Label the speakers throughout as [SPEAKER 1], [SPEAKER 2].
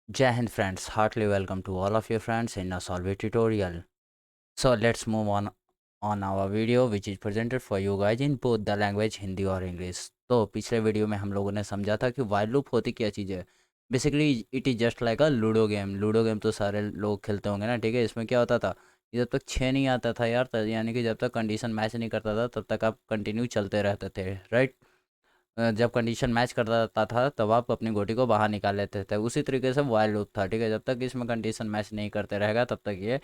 [SPEAKER 1] Jai Hind friends, heartily welcome to all of your friends in a Solve tutorial. So let's move on our video which is presented for you guys in both the language Hindi और English. तो पिछले video में हम लोगों ने समझा था कि वाइल लूप होती क्या चीज़ है। Basically it is just like a ludo game तो सारे लोग खेलते होंगे ना, ठीक है। इसमें क्या होता था कि जब तक 6 नहीं आता था यार, यानी कि जब तक कंडीशन मैच नहीं करता था तब तक आप कंटिन्यू चलते रहते थे, राइट। जब कंडीशन मैच करता था तब आप अपनी गोटी को बाहर निकाल लेते थे। उसी तरीके से वाइल लूप था, ठीक है। जब तक इसमें कंडीशन मैच नहीं करते रहेगा तब तक ये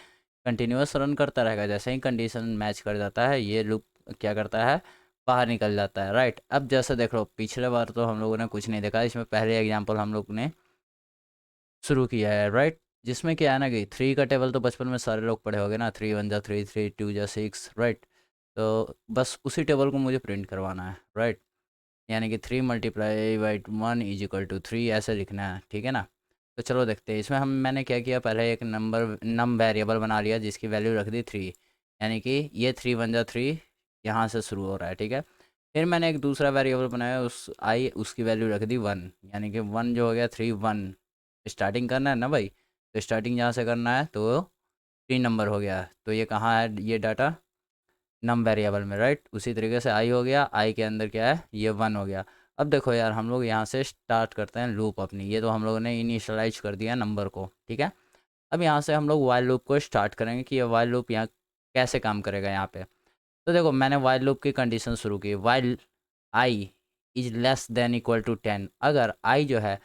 [SPEAKER 1] कंटिन्यूअस रन करता रहेगा। जैसे ही कंडीशन मैच कर जाता है ये लूप क्या करता है, बाहर निकल जाता है, राइट। अब जैसे देख लो, पिछले बार तो हम लोगों ने कुछ नहीं देखा, इसमें पहले एग्जाम्पल हम लोग ने शुरू किया है, राइट। जिसमें क्या है ना कि 3 का टेबल तो बचपन में सारे लोग पढ़े होंगे ना, 3 1 जा 3, 3 2 जा 6, राइट। तो बस उसी टेबल को मुझे प्रिंट करवाना है, राइट। यानी कि 3 × 1 = 1 ऐसे लिखना है, ठीक है ना। तो चलो देखते हैं इसमें मैंने क्या किया। पहले एक नम वेरिएबल बना लिया जिसकी वैल्यू रख दी 3, यानी कि ये 3 1 जा 3 यहाँ से शुरू हो रहा है, ठीक है। फिर मैंने एक दूसरा वेरिएबल बनाया, उसकी वैल्यू रख दी 1, यानी कि 1 जो हो गया 3 1। स्टार्टिंग करना है ना भाई, तो स्टार्टिंग जहाँ से करना है तो 3 नंबर हो गया। तो ये कहाँ है ये डाटा, नम वेरिएबल में, राइट। उसी तरीके से आई हो गया, आई के अंदर क्या है ये 1 हो गया। अब देखो यार, हम लोग यहाँ से स्टार्ट करते हैं लूप अपनी। ये तो हम लोगों ने इनिशियलाइज कर दिया नंबर को, ठीक है। अब यहाँ से हम लोग वाइल लूप को स्टार्ट करेंगे कि ये वाइल लूप यहाँ कैसे काम करेगा यहाँ पे। तो देखो, मैंने वाइल लूप की कंडीशन शुरू की, while I is less than equal to 10। अगर आई जो है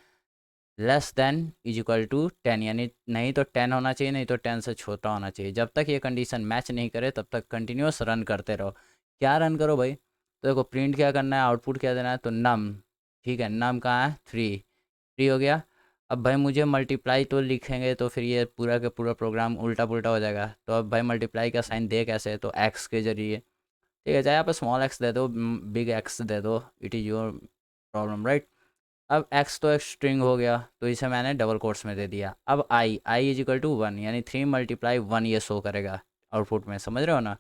[SPEAKER 1] less than is equal to 10, यानी नहीं तो 10 होना चाहिए, नहीं तो 10 से छोटा होना चाहिए। जब तक ये कंडीशन मैच नहीं करे तब तक कंटिन्यूस रन करते रहो। क्या रन करो भाई, तो देखो प्रिंट क्या करना है, आउटपुट क्या देना है, तो नम, ठीक है। नम कहाँ है, 3, 3 हो गया। अब भाई मुझे मल्टीप्लाई तो लिखेंगे तो फिर ये पूरा का पूरा प्रोग्राम उल्टा पुल्टा हो जाएगा। तो अब भाई मल्टीप्लाई का साइन दे कैसे, तो एक्स के जरिए, ठीक है। चाहे आप स्मॉल एक्स दे दो, बिग एक्स दे दो, it is your problem, right. अब x तो एक स्ट्रिंग हो गया तो इसे मैंने डबल कोट्स में दे दिया। अब आई इज इक्वल टू 1, यानी 3 × 1 ये शो करेगा आउटपुट में, समझ रहे हो ना।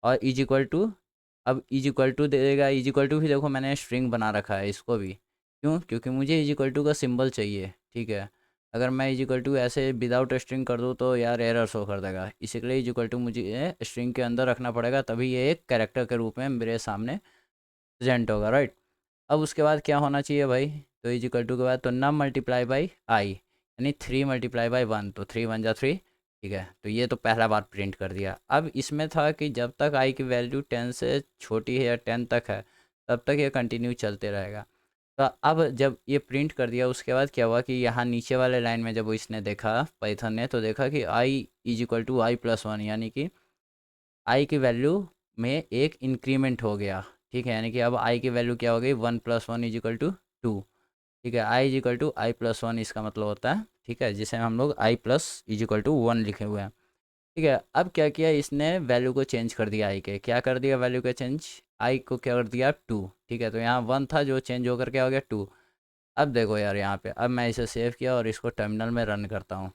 [SPEAKER 1] और इज इक्वल टू, अब इज इक्वल टू दे देगा। इज इक्वल टू भी देखो मैंने स्ट्रिंग बना रखा है इसको भी, क्यों, क्योंकि मुझे इज इक्वल टू का सिंबल चाहिए, ठीक है। अगर मैं इज इक्वल टू ऐसे विदाउट स्ट्रिंग कर दूँ तो यार एरर शो कर देगा। इसी के लिए इज इक्वल टू मुझे स्ट्रिंग के अंदर रखना पड़ेगा, तभी ये एक कैरेक्टर के रूप में मेरे सामने प्रेजेंट होगा, राइट। अब उसके बाद क्या होना चाहिए भाई, तो इज इक्वल टू के बाद तो नम मल्टीप्लाई बाई आई, यानी 3 × 1 तो 3 1 जा 3, ठीक है। तो ये तो पहला बार प्रिंट कर दिया। अब इसमें था कि जब तक आई की वैल्यू 10 से छोटी है या 10 तक है तब तक ये कंटिन्यू चलते रहेगा। तो अब जब ये प्रिंट कर दिया उसके बाद क्या हुआ कि यहाँ नीचे वाले लाइन में जब वो इसने देखा पाइथन ने, तो देखा कि I is equal to I plus 1, यानी कि आई की वैल्यू में एक इंक्रीमेंट हो गया, ठीक है। यानी कि अब आई की वैल्यू क्या हो गई, 1 + 1 इज इक्वल टू 2, ठीक है। I is equal to I plus 1 इसका मतलब होता है, ठीक है, जिसे हम लोग आई प्लस इज इक्वल टू 1 लिखे हुए हैं, ठीक है। अब क्या किया इसने, वैल्यू को चेंज कर दिया। आई के क्या कर दिया, वैल्यू का चेंज, आई को क्या कर दिया 2, ठीक है। तो यहाँ 1 था जो चेंज होकर क्या हो गया 2। अब देखो यार यहाँ पे, अब मैं इसे सेव किया और इसको टर्मिनल में रन करता हूँ।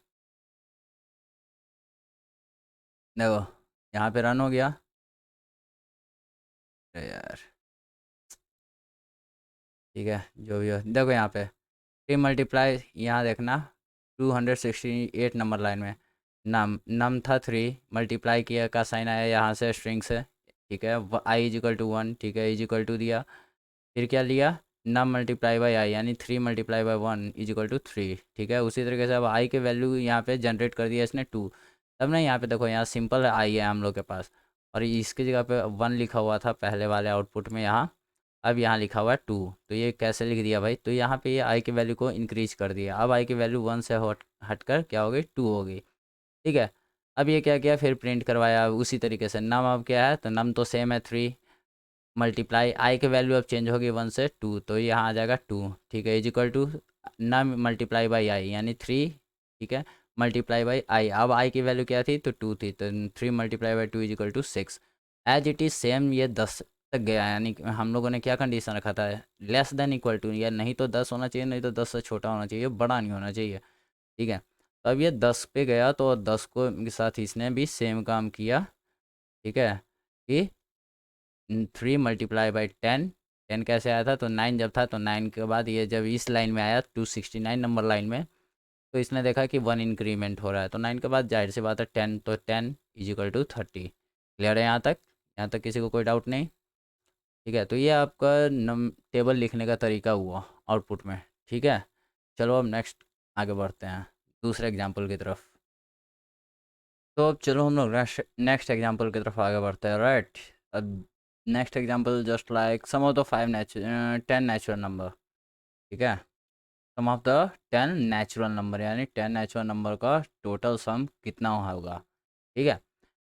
[SPEAKER 1] देखो यहाँ पे रन हो गया। अरे यार, ठीक है, जो भी हो, देखो यहाँ पे 3 × यहाँ देखना 268 नंबर लाइन में नम नम था 3, मल्टीप्लाई किया का साइन आया यहाँ से स्ट्रिंग से, ठीक है। आई इज इक्वल टू 1, ठीक है, इज इक्वल टू दिया। फिर क्या लिया, नम मल्टीप्लाई बाई आई, यानी 3 × 1 इज इक्वल टू 3, ठीक है। उसी तरीके से अब आई के वैल्यू यहाँ पे जनरेट कर दिया इसने 2। तब ना यहाँ पे देखो, यहाँ सिंपल आई है हम लोग के पास, और इसकी जगह पे 1 लिखा हुआ था पहले वाले आउटपुट में यहाँ। अब यहाँ लिखा हुआ है 2, तो ये कैसे लिख दिया भाई, तो यहाँ पे ये आई की वैल्यू को इंक्रीज कर दिया। अब आई की वैल्यू 1 से हटकर क्या हो गई 2 हो गई, ठीक है। अब ये क्या किया, फिर प्रिंट करवाया उसी तरीके से। नम अब क्या है, तो नम तो सेम है 3, मल्टीप्लाई आई की वैल्यू अब चेंज होगी 1 से 2, तो यहाँ आ जाएगा 2, ठीक है, is equal to num multiply by I, यानी 3, ठीक है, मल्टीप्लाई बाई आई। अब आई की वैल्यू क्या थी, तो 2 थी, तो 3 × 2 is equal to 6। As it is same ये 10 तक गया, यानी कि हम लोगों ने क्या कंडीशन रखा था, लेस देन इक्वल टू, या नहीं तो 10 होना चाहिए, नहीं तो 10 से छोटा होना चाहिए, बड़ा नहीं होना चाहिए, ठीक है। तो अब ये 10 पे गया तो 10 को के साथ इसने भी सेम काम किया, ठीक है, कि 3 × 10, 10 कैसे आया था, तो 9 जब था, तो 9 के बाद ये जब इस लाइन में आया 269 नंबर लाइन में, तो इसने देखा कि 1 इंक्रीमेंट हो रहा है, तो 9 के बाद जाहिर सी बात है 10, तो 10 इज इक्वल टू 30। क्लियर है यहाँ तक? यहाँ तक किसी को कोई डाउट नहीं? ठीक है, तो ये आपका टेबल लिखने का तरीका हुआ आउटपुट में। ठीक है, चलो अब नेक्स्ट आगे बढ़ते हैं दूसरे एग्जाम्पल की तरफ। तो अब चलो हम लोग नेक्स्ट एग्जाम्पल की तरफ आगे बढ़ते हैं, राइट। अब next example just like sum of the 10 natural number. ठीक है, sum of the 10 natural number, यानी 10 नेचुरल नंबर का टोटल सम कितना होगा। ठीक है,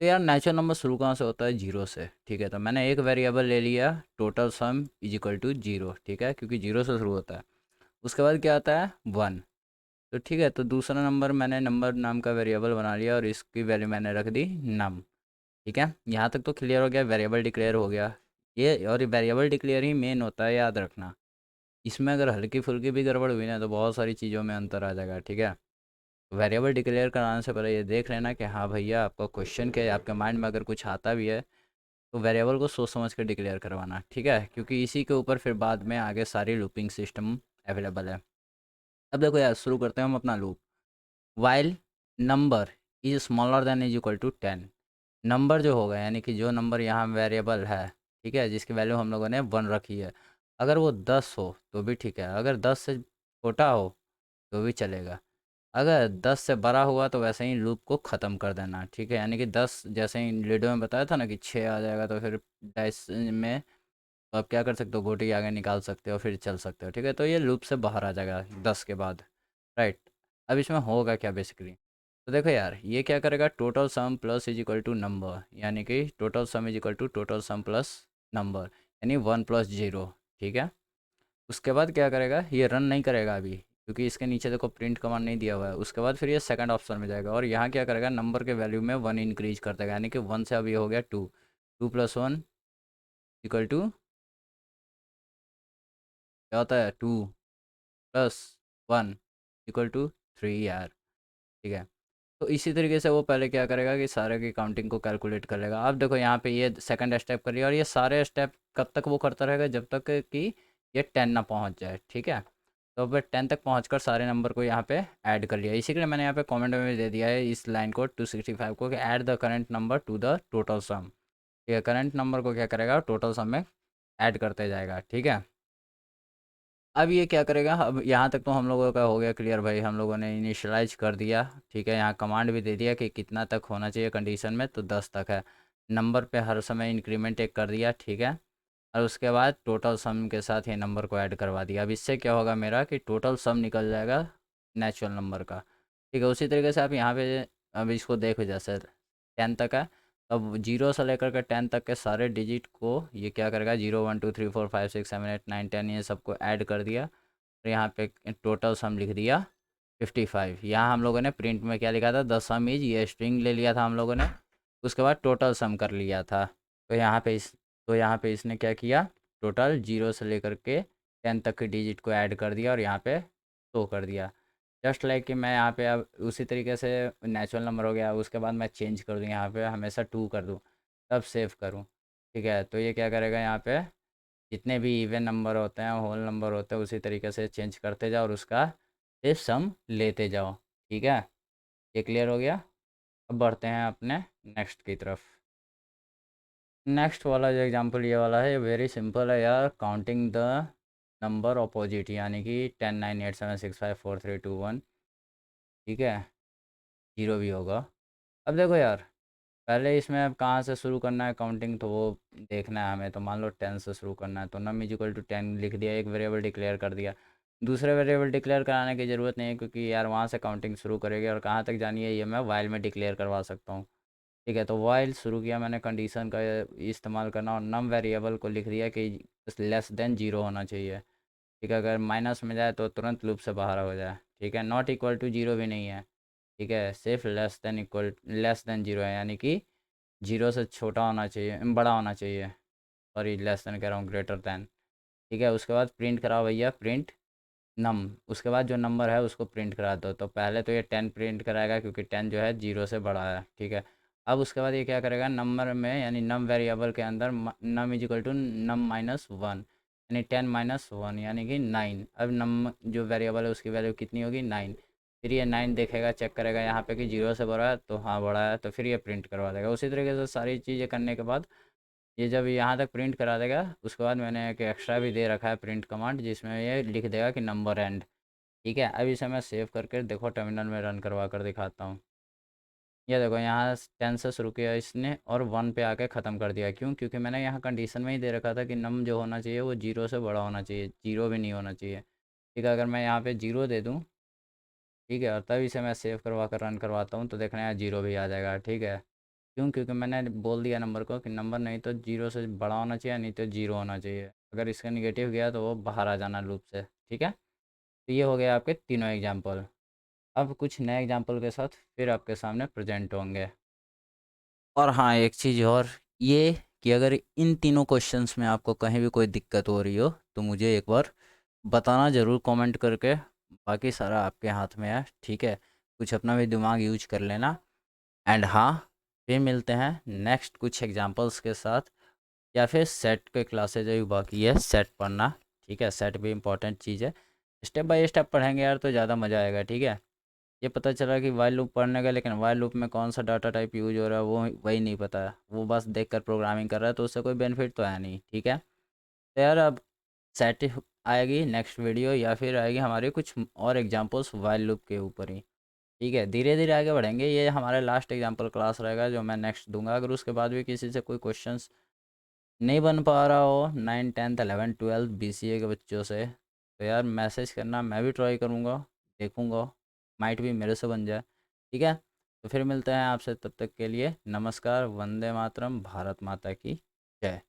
[SPEAKER 1] तो यार नेचुरल नंबर शुरू कहाँ से होता है? जीरो से। ठीक है, तो मैंने एक वेरिएबल ले लिया, total sum is equal to zero. ठीक है, क्योंकि जीरो से शुरू होता है। उसके बाद क्या आता है? 1। तो ठीक है, तो दूसरा नंबर मैंने नंबर नाम का वेरिएबल बना लिया और इसकी वैल्यू मैंने रख दी नम। ठीक है, यहाँ तक तो क्लियर हो गया, वेरिएबल डिक्लेयर हो गया। ये और ये वेरिएबल डिक्लेयर ही मेन होता है, याद रखना। इसमें अगर हल्की फुल्की भी गड़बड़ हुई ना तो बहुत सारी चीज़ों में अंतर आ जाएगा। ठीक है, वेरिएबल डिक्लेयर कराने से पहले ये देख लेना कि हाँ भैया आपका क्वेश्चन क्या है, आपके माइंड में अगर कुछ आता भी है तो वेरिएबल को सोच समझ कर डिक्लेयर करवाना। ठीक है, क्योंकि इसी के ऊपर फिर बाद में आगे सारी लूपिंग सिस्टम अवेलेबल है। अब देखो यार, शुरू करते हैं हम अपना loop. While number is smaller than is equal to 10। Number जो होगा, यानी कि जो नंबर यहाँ वेरिएबल है, ठीक है, जिसकी वैल्यू हम लोगों ने 1 रखी है, अगर वो 10 हो तो भी ठीक है, अगर 10 से छोटा हो तो भी चलेगा, अगर 10 से बड़ा हुआ तो वैसे ही लूप को ख़त्म कर देना। ठीक है, यानी कि 10 जैसे ही लीडो में बताया था ना कि 6 आ जाएगा, तो फिर डाइस में तो आप क्या कर सकते हो, गोटी आगे निकाल सकते हो, फिर चल सकते हो। ठीक है, तो ये लूप से बाहर आ जाएगा 10 के बाद, राइट। अब इसमें होगा क्या बेसिकली, तो देखो यार ये क्या करेगा, total sum plus is equal to number, यानी कि total sum is equal to total sum plus number, यानी 1 प्लस 0। ठीक है, उसके बाद क्या करेगा, ये रन नहीं करेगा अभी, क्योंकि इसके नीचे देखो प्रिंट कमांड नहीं दिया हुआ है। उसके बाद फिर ये सेकंड ऑप्शन में जाएगा और यहाँ क्या करेगा, नंबर के वैल्यू में 1 इंक्रीज कर देगा, यानी कि 1 से अभी हो गया 2। 2 प्लस 1 इक्वल टू क्या होता है, 2 प्लस 1 इक्वल टू 3 यार। ठीक है, तो इसी तरीके से वो पहले क्या करेगा कि सारे की काउंटिंग को कैलकुलेट कर लेगा। अब देखो यहाँ पे ये सेकंड स्टेप कर लिया, और ये सारे स्टेप कब तक वो करता रहेगा, जब तक कि ये 10 ना पहुँच जाए। ठीक है, तो अब 10 तक पहुँच सारे नंबर को यहाँ पे ऐड कर लिया। इसी के लिए मैंने यहाँ पे कमेंट में दे दिया है इस लाइन को 265 को, कि add the current number two the total sum. ठीक है, करंट नंबर को क्या करेगा, टोटल सम में ऐड करते जाएगा। ठीक है, अब ये क्या करेगा, अब यहाँ तक तो हम लोगों का हो गया क्लियर भाई, हम लोगों ने इनिशियलाइज कर दिया। ठीक है, यहाँ कमांड भी दे दिया कि कितना तक होना चाहिए कंडीशन में, तो 10 तक है। नंबर पे हर समय इंक्रीमेंट एक कर दिया। ठीक है, और उसके बाद टोटल सम के साथ ये नंबर को ऐड करवा दिया। अब इससे क्या होगा मेरा, कि टोटल सम निकल जाएगा नेचुरल नंबर का। ठीक है, उसी तरीके से आप यहाँ पे अब इसको देखो, जैसे 10 तक है, अब 0 से लेकर के 10 तक के सारे डिजिट को ये क्या करेगा, 0 1 2 3 4 5 6 7 8 9 10 ये सबको ऐड कर दिया, और यहाँ पे टोटल सम लिख दिया 55। यहाँ हम लोगों ने प्रिंट में क्या लिखा था, द सम इज, ये स्ट्रिंग ले लिया था हम लोगों ने, उसके बाद टोटल सम कर लिया था। तो यहाँ पे इसने क्या किया, टोटल 0 से लेकर के 10 तक के डिजिट को ऐड कर दिया और यहाँ पे शो कर दिया। जस्ट लाइक कि मैं यहाँ पे अब उसी तरीके से नेचुरल नंबर हो गया, उसके बाद मैं चेंज कर दूँ, यहाँ पे हमेशा 2 कर दूँ, तब सेव करूँ। ठीक है, तो ये क्या करेगा, यहाँ पे जितने भी इवन नंबर होते हैं, होल नंबर होते हैं, उसी तरीके से चेंज करते जाओ और उसका से सम लेते जाओ। ठीक है, ये क्लियर हो गया। अब बढ़ते हैं अपने नेक्स्ट की तरफ। नेक्स्ट वाला जो एग्जांपल ये वाला है, वेरी सिंपल है यार, काउंटिंग द नंबर ऑपोजिट, यानी कि 10 9 8 7 6 5 4 3 2 1। ठीक है, 0 भी होगा। अब देखो यार, पहले इसमें अब कहाँ से शुरू करना है काउंटिंग, तो वो देखना है हमें। तो मान लो 10 से शुरू करना है, तो नम इज इक्वल टू 10 लिख दिया, एक वेरिएबल डिक्लेयर कर दिया। दूसरे वेरिएबल डिक्लेयर कराने की ज़रूरत नहीं है, क्योंकि यार वहाँ से काउंटिंग शुरू करेगी, और कहाँ तक जानी है ये मैं वाइल में डिक्लेयर करवा सकता हूँ। ठीक है, तो वाइल शुरू किया मैंने कंडीशन का इस्तेमाल करना, और नम वेरिएबल को लिख दिया कि लेस देन 0 होना चाहिए। ठीक है, अगर माइनस में जाए तो तुरंत लूप से बाहर हो जाए। ठीक है, नॉट इक्वल टू 0 भी नहीं है। ठीक है, सिर्फ लेस देन 0 है, यानी कि 0 से छोटा होना चाहिए, बड़ा होना चाहिए। सॉरी, लेस देन कह रहा हूँ, ग्रेटर दैन। ठीक है, उसके बाद प्रिंट कराओ भैया, प्रिंट नम, उसके बाद जो नंबर है उसको प्रिंट करा दो। तो पहले तो ये 10 प्रिंट कराएगा, क्योंकि 10 जो है 0 से बड़ा है। ठीक है, अब उसके बाद ये क्या करेगा, नंबर में यानी नम वेरिएबल के अंदर num is equal to num minus 1, यानी 10 माइनस 1 यानी कि 9। अब नम जो वेरिएबल है उसकी वैल्यू कितनी होगी, 9। फिर ये 9 देखेगा, चेक करेगा यहाँ पे कि 0 से बड़ा है तो हाँ बड़ा है, तो फिर ये प्रिंट करवा देगा। उसी तरीके से सारी चीज़ें करने के बाद ये जब यहाँ तक प्रिंट करा देगा, उसके बाद मैंने एक एक्स्ट्रा भी दे रखा है प्रिंट कमांड, जिसमें ये लिख देगा कि नंबर एंड। ठीक है, अब इसे मैं सेव करके देखो टर्मिनल में रन करवा कर दिखाता हूँ। ये देखो यहाँ 10 से शुरू किया इसने और 1 पे आके ख़त्म कर दिया। क्यों? क्योंकि मैंने यहाँ कंडीशन में ही दे रखा था कि नम जो होना चाहिए वो 0 से बड़ा होना चाहिए, 0 भी नहीं होना चाहिए। ठीक है, अगर मैं यहाँ पे 0 दे दूँ, ठीक है, और तब इसे मैं सेव करवा कर रन करवाता हूँ, तो देखना यहाँ 0 भी आ जाएगा। ठीक है, क्यों? क्योंकि मैंने बोल दिया नंबर को कि नंबर नहीं तो 0 से बड़ा होना चाहिए, नहीं तो 0 होना चाहिए। अगर इसका निगेटिव गया तो वो बाहर आ जाना लूप से। ठीक है, तो ये हो गया आपके तीनों एग्जाम्पल। अब कुछ नए एग्जाम्पल के साथ फिर आपके सामने प्रेजेंट होंगे। और हाँ, एक चीज़ और, ये कि अगर इन तीनों क्वेश्चंस में आपको कहीं भी कोई दिक्कत हो रही हो तो मुझे एक बार बताना ज़रूर कमेंट करके। बाकी सारा आपके हाथ में है। ठीक है, कुछ अपना भी दिमाग यूज कर लेना। एंड हाँ, फिर मिलते हैं नेक्स्ट कुछ एग्जांपल्स के साथ, या फिर सेट के क्लासेज अभी बाकी है सेट पढ़ना। ठीक है, सेट भी इम्पोर्टेंट चीज़ है। स्टेप बाय स्टेप पढ़ेंगे यार तो ज़्यादा मज़ा आएगा। ठीक है, ये पता चला कि वाइल लूप पढ़ने का, लेकिन वाइल लूप में कौन सा डाटा टाइप यूज हो रहा है वो वही नहीं पता है, वो बस देख कर प्रोग्रामिंग कर रहा है, तो उससे कोई बेनिफिट तो है नहीं। ठीक है, तो यार अब सेट आएगी नेक्स्ट वीडियो, या फिर आएगी हमारे कुछ और एग्जांपल्स वाइल लूप के ऊपर ही। ठीक है, धीरे धीरे आगे बढ़ेंगे। ये हमारा लास्ट एग्जांपल क्लास रहेगा जो मैं नेक्स्ट दूंगा। अगर उसके बाद भी किसी से कोई क्वेश्चंस नहीं बन पा रहा हो 9, 10, 11, 12 BCA के बच्चों से, तो यार मैसेज करना, मैं भी ट्राई करूँगा, देखूँगा, माइट भी मेरे से बन जाए। ठीक है, तो फिर मिलते हैं आपसे, तब तक के लिए नमस्कार, वंदे मातरम, भारत माता की जय।